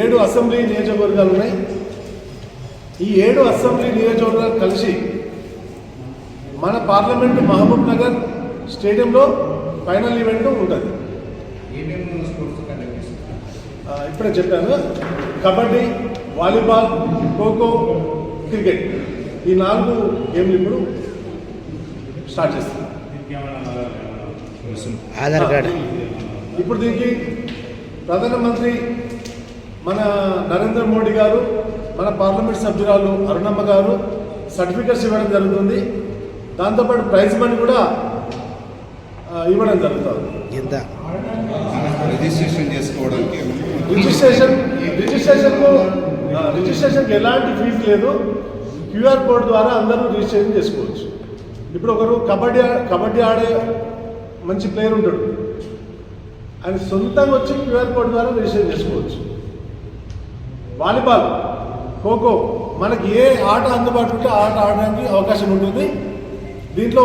7 assembly నియోజకవర్గాలు ఉన్నాయి. ఈ 7 అసెంబ్లీ నియోజకవర్గాలు కలిసి మన పార్లమెంటు మహబూబ్ నగర్ స్టేడియంలో ఫైనల్ ఈవెంట్ ఉంటుంది. ఇప్పుడే చెప్పాను, కబడ్డీ, వాలీబాల్, ఖోఖో, క్రికెట్ ఈ 4 గేమ్లు ఇప్పుడు స్టార్ట్ చేస్తాం. ఆధార్ కార్డు ఇప్పుడు దీనికి ప్రధానమంత్రి మన నరేంద్ర మోడీ గారు, మన పార్లమెంట్ సభ్యురాలు అరుణమ్మ గారు సర్టిఫికెట్స్ ఇవ్వడం జరుగుతుంది. దాంతోపాటు ప్రైజ్ మనీ కూడా ఇవ్వడం జరుగుతుంది. ఎంత రిజిస్ట్రేషన్ చేసుకోవడానికి రిజిస్ట్రేషన్కి ఎలాంటి ఫీజు లేదు. క్యూఆర్ కోడ్ ద్వారా అందరూ రిజిస్ట్రేషన్ చేసుకోవచ్చు. ఇప్పుడు ఒకరు కబడ్డీ ఆడే మంచి ప్లేయర్ ఉంటాడు, ఆయన సొంతంగా వచ్చి క్యూఆర్ కోడ్ ద్వారా రిజిస్ట్రేషన్ చేసుకోవచ్చు. వాలీబాల్, ఖోఖో మనకి ఏ ఆట అందుబాటులో ఉంటే ఆట ఆడడానికి అవకాశం ఉంటుంది. దీంట్లో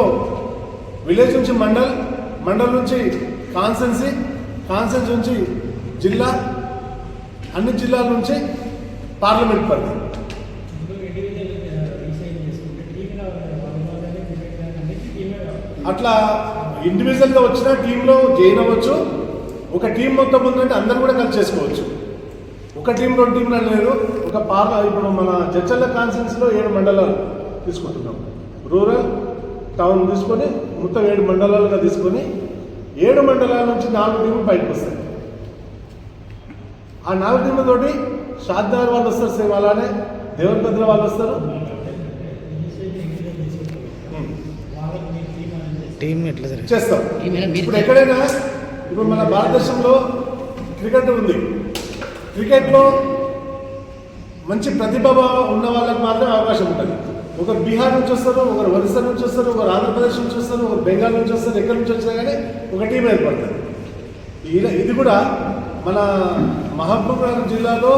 విలేజ్ నుంచి మండల్ నుంచి కాన్స్టెన్సీ నుంచి జిల్లా, అన్ని జిల్లాల నుంచి పార్లమెంట్ పరిధి. అట్లా ఇండివిజువల్గా వచ్చిన టీంలో జాయిన్ అవ్వచ్చు. ఒక టీం మొత్తం ఉందంటే అందరు కూడా కలిసి చేసుకోవచ్చు. ఒక టీం 2 టీంలు అని లేదు. ఇప్పుడు మన జడ్చర్ల కాన్స్టిట్యున్సీలో 7 మండలాలు తీసుకుంటున్నాం. రూరల్, టౌన్ తీసుకొని మొత్తం 7 మండలాలుగా తీసుకొని 7 మండలాల నుంచి 4 టీంలు బయటకు వస్తాయి. ఆ 4 టీంలతోటి షాద్నగర్ వాళ్ళు వస్తారు, సేమ్ అలానే దేవరపద్ర వాళ్ళు వస్తారు. టీం ఎట్లా చేస్తాం. ఇప్పుడు ఎక్కడైనా ఇప్పుడు మన భారతదేశంలో క్రికెట్ ఉంది. క్రికెట్లో మంచి ప్రతిభ ఉన్న వాళ్ళకి మాత్రమే అవకాశం ఉంటుంది. ఒకరు బీహార్ నుంచి వస్తారు, ఒకరు ఒరిస్సా నుంచి వస్తారు, ఒకరు ఆంధ్రప్రదేశ్ నుంచి వస్తారు, ఒకరు బెంగాల్ నుంచి వస్తారు. ఎక్కడి నుంచి వచ్చినా కానీ ఒక టీం ఏర్పడుతుంది. ఇది కూడా మన మహబూబ్ నగర్ జిల్లాలో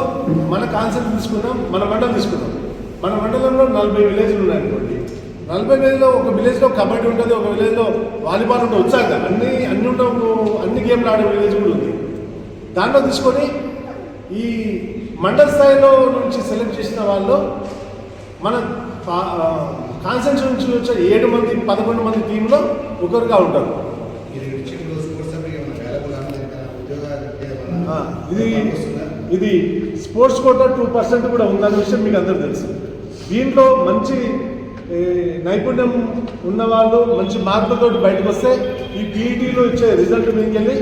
మన కాన్సెప్ట్ తీసుకున్నాం, మన మండలం తీసుకున్నాం. మన మండలంలో 40 విలేజ్లు ఉన్నాయనుకోండి. 40 విలేజ్లో ఒక విలేజ్లో కబడ్డీ ఉంటుంది, ఒక విలేజ్లో వాలీబాల్ ఉంటుంది. వచ్చాక అన్ని ఉండవు, అన్ని గేమ్లు ఆడే విలేజ్ కూడా ఉంది. దాంట్లో తీసుకొని ఈ మండల స్థాయిలో నుంచి సెలెక్ట్ చేసిన వాళ్ళు మన కాన్సెన్స్ నుంచి వచ్చే 7 మంది 11 మంది టీంలో ఒకరుగా ఉంటారు. ఇది స్పోర్ట్స్ కోటా 2% కూడా ఉందనే విషయం మీకు అందరూ తెలుసు. దీంట్లో మంచి నైపుణ్యం ఉన్నవాళ్ళు మంచి మార్కులతో బయటకు వస్తే ఈ పీఈటీలో ఇచ్చే రిజల్ట్ మీకు వెళ్ళి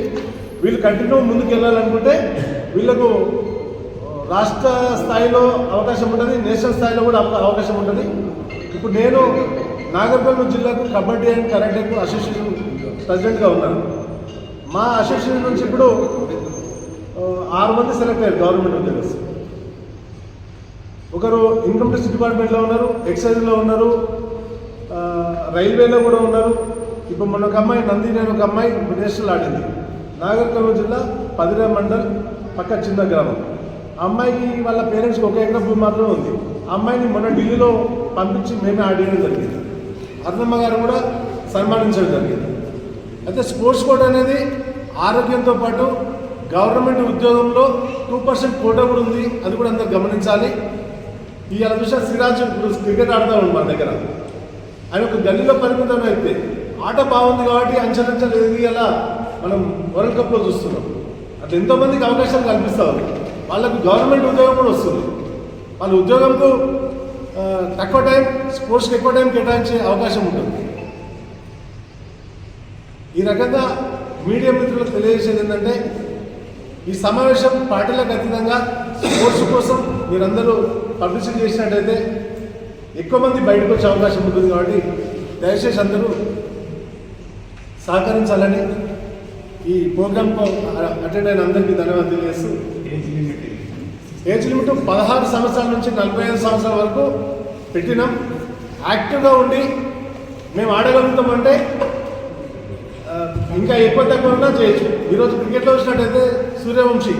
వీళ్ళు కంటిన్యూ ముందుకు వెళ్ళాలనుకుంటే వీళ్ళకు రాష్ట్ర స్థాయిలో అవకాశం ఉంటుంది, నేషనల్ స్థాయిలో కూడా అవకాశం ఉంటుంది. ఇప్పుడు నేను నాగర్కర్నూలు జిల్లాకు కబడ్డీ అండ్ కరాటేకు అసోసియేషన్ ప్రెసిడెంట్గా ఉన్నాను. మా అసోసియేషన్ నుంచి ఇప్పుడు 6 మంది సెలెక్ట్ అయ్యారు గవర్నమెంట్ ఉద్యోగస్తులు. ఒకరు ఇన్కమ్ ట్యాక్స్ డిపార్ట్మెంట్లో ఉన్నారు, ఎక్సైజ్లో ఉన్నారు, రైల్వేలో కూడా ఉన్నారు. ఇప్పుడు మొన్న ఒక అమ్మాయి నందిని ఒక అమ్మాయి నేషనల్ ఆడింది. నాగర్కర్నూలు జిల్లా పదిరా మండల్ పక్క చిన్న గ్రామం. ఆ అమ్మాయికి వాళ్ళ పేరెంట్స్కి 1 ఎకరం భూమి మాత్రమే ఉంది. ఆ అమ్మాయిని మొన్న ఢిల్లీలో పంపించి మేమే ఆడియడం జరిగింది. అరుణమ్మ గారు కూడా సన్మానించడం జరిగింది. అయితే స్పోర్ట్స్ కోట అనేది ఆరోగ్యంతో పాటు గవర్నమెంట్ ఉద్యోగంలో 2% కోటా కూడా ఉంది. అది కూడా అందరూ గమనించాలి. ఈ అలా చూసిన శ్రీరాజు ఇప్పుడు క్రికెట్ ఆడుతూ ఉంది మన దగ్గర. ఆయన ఒక గల్లీలో పరిమితం అయితే ఆట బాగుంది కాబట్టి అంచనంచలు ఎదిగి అలా మనం వరల్డ్ కప్లో చూస్తున్నాం. అట్లా ఎంతోమందికి అవకాశాలు కల్పిస్తారు. వాళ్ళకు గవర్నమెంట్ ఉద్యోగం కూడా వస్తుంది. వాళ్ళ ఉద్యోగంకు తక్కువ టైం, స్పోర్ట్స్కి ఎక్కువ టైం కేటాయించే అవకాశం ఉంటుంది. ఈ రకంగా మీడియా మిత్రులకు తెలియజేసేది ఏంటంటే ఈ సమావేశం పార్టీలకు అతీతంగా స్పోర్ట్స్ కోసం మీరందరూ పబ్లిసిటీ చేసినట్టయితే ఎక్కువ మంది బయటకు వచ్చే అవకాశం ఉంటుంది. కాబట్టి దయచేసి అందరూ సహకరించాలని ఈ ప్రోగ్రాంకు అటెండ్ అయిన అందరికీ ధన్యవాదాలు తెలియజేస్తూ, ఏజ్ లిమిట్ 16 సంవత్సరాల నుంచి 45 సంవత్సరాల వరకు పెట్టినాం. యాక్టివ్గా ఉండి మేము ఆడగలుగుతామంటే ఇంకా ఎక్కువ తక్కువ ఉన్నా చేయొచ్చు. ఈరోజు క్రికెట్లో వచ్చినట్టయితే సూర్యవంశీ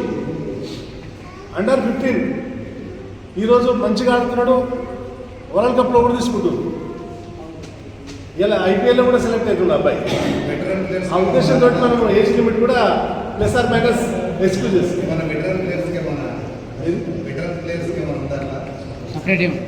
అండర్ 15 ఈరోజు మంచిగా ఆడుతున్నాడు, వరల్డ్ కప్లో కూడా తీసుకుంటుంది. ఇలా ఐపీఎల్లో కూడా సెలెక్ట్ అవుతుంది అబ్బాయి. ఆ ఉద్దేశంతో మనం ఏజ్ లిమిట్ కూడా +/- ఎక్స్క్యూజ్ చేస్తాం. స్టేడియం